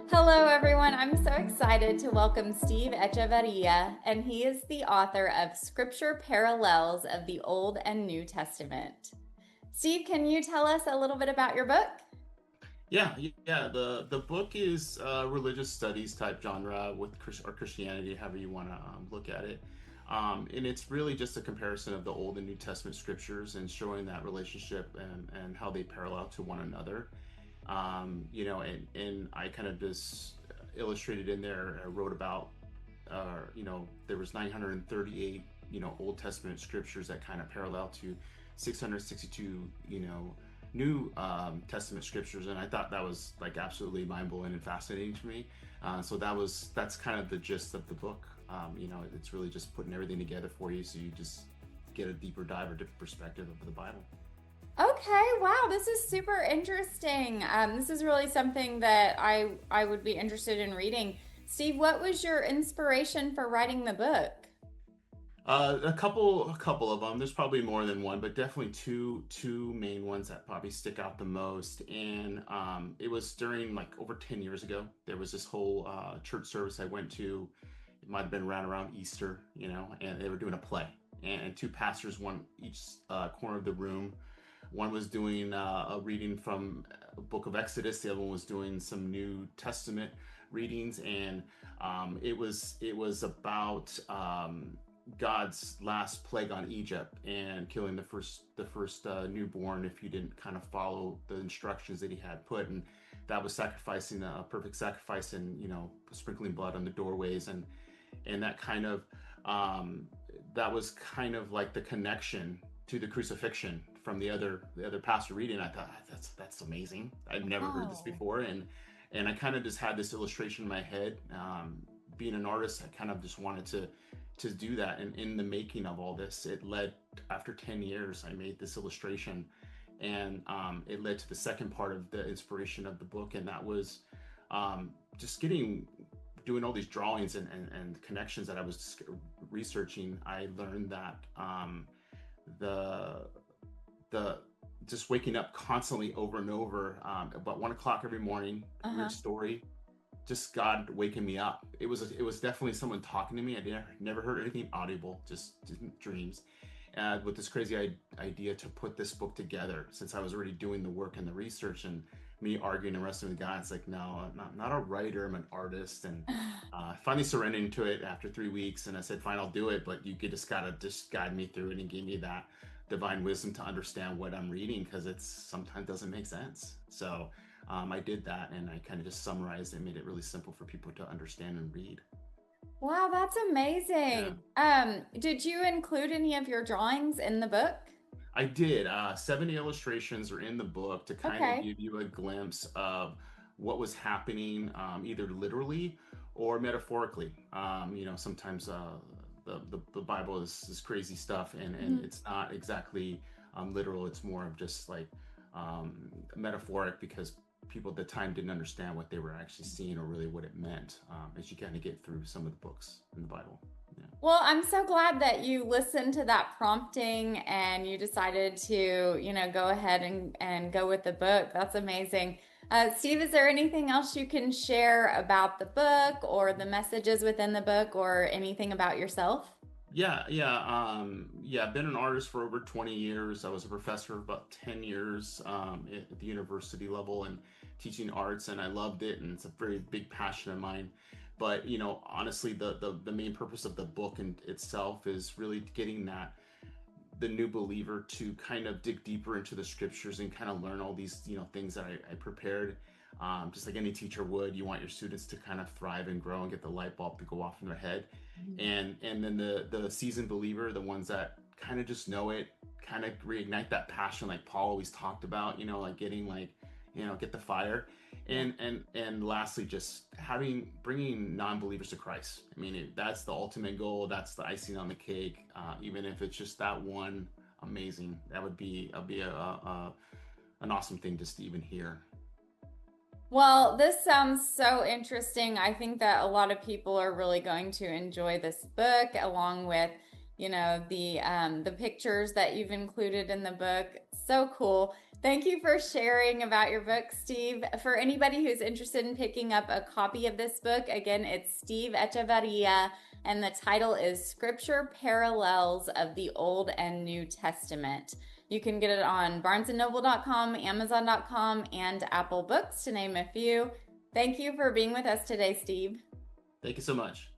Hello, everyone. I'm so excited to welcome Steve Echeverria, and he is the author of Scripture Parallels of the Old and New Testament. Steve, can you tell us a little bit about your book? Yeah. The book is religious studies type genre with or Christianity, however you want to look at it. And it's really just a comparison of the Old and New Testament scriptures and showing that relationship and how they parallel to one another. And I kind of just illustrated in there. I wrote about, there was 938, Old Testament scriptures that kind of parallel to 662, New Testament scriptures, and I thought that was like absolutely mind blowing and fascinating to me. That's kind of the gist of the book. It's really just putting everything together for you, so you just get a deeper dive or different perspective of the Bible. Okay, wow, this is super interesting. This is really something that I would be interested in reading. Steve, what was your inspiration for writing the book? A couple of them. There's probably more than one, but definitely two main ones that probably stick out the most. And it was during like over 10 years ago. There was this whole church service I went to. It might have been around Easter, and they were doing a play. And two pastors, one each corner of the room. One was doing a reading from a book of Exodus. The other one was doing some New Testament readings, and it was about God's last plague on Egypt and killing the first newborn if you didn't kind of follow the instructions that he had put, and that was sacrificing a perfect sacrifice and sprinkling blood on the doorways, and um, that was kind of like the connection to the crucifixion from the other pastor reading. I thought that's amazing. I'd never heard this Oh. before, and I kind of just had this illustration in my head. Being an artist, I kind of just wanted to do that. And in the making of all this, it led after 10 years, I made this illustration, and it led to the second part of the inspiration of the book, and that was just doing all these drawings and connections that I was researching. I learned that the the just waking up constantly over and over, about 1 o'clock every morning, weird Uh-huh. story, just God waking me up. It was definitely someone talking to me. I never heard anything audible, just dreams. With this crazy idea to put this book together, since I was already doing the work and the research, and me arguing and wrestling with God, it's like, no, I'm not a writer. I'm an artist, and finally surrendering to it after 3 weeks. And I said, fine, I'll do it, but you just gotta just guide me through it and give me that divine wisdom to understand what I'm reading, because it's sometimes doesn't make sense. So I did that, and I kind of just summarized and made it really simple for people to understand and read. Wow, that's Yeah, amazing. Did you include any of your drawings in the book? I did. 70 illustrations are in the book to kind of Okay. give you a glimpse of what was happening, either literally or metaphorically. Sometimes the Bible is crazy stuff, and Mhm. it's not exactly literal. It's more of just like metaphoric, because people at the time didn't understand what they were actually seeing or really what it meant, as you kind of get through some of the books in the Bible. Yeah. Well, I'm so glad that you listened to that prompting and you decided to, go ahead and go with the book. That's amazing. Steve, is there anything else you can share about the book or the messages within the book or anything about yourself? I've been an artist for over 20 years. I was a professor for about 10 years, at the university level, and teaching arts, and I loved it, and it's a very big passion of mine. But honestly, the main purpose of the book in itself is really getting the new believer to kind of dig deeper into the scriptures and kind of learn all these things that I prepared, just like any teacher would. You want your students to kind of thrive and grow and get the light bulb to go off in their head, and then the seasoned believer, the ones that kind of just know it, kind of reignite that passion like Paul always talked about, like getting like, get the fire. Yeah. And lastly, just bringing non-believers to Christ. I mean, that's the ultimate goal. That's the icing on the cake. Even if it's just that one, amazing. That would be an awesome thing just to even hear. Well, this sounds so interesting. I think that a lot of people are really going to enjoy this book, along with, the pictures that you've included in the book. So cool. Thank you for sharing about your book, Steve. For anybody who's interested in picking up a copy of this book, again, it's Steve Echevarria, and the title is Scripture Parallels of the Old and New Testament. You can get it on barnesandnoble.com, amazon.com, and Apple Books, to name a few. Thank you for being with us today, Steve. Thank you so much.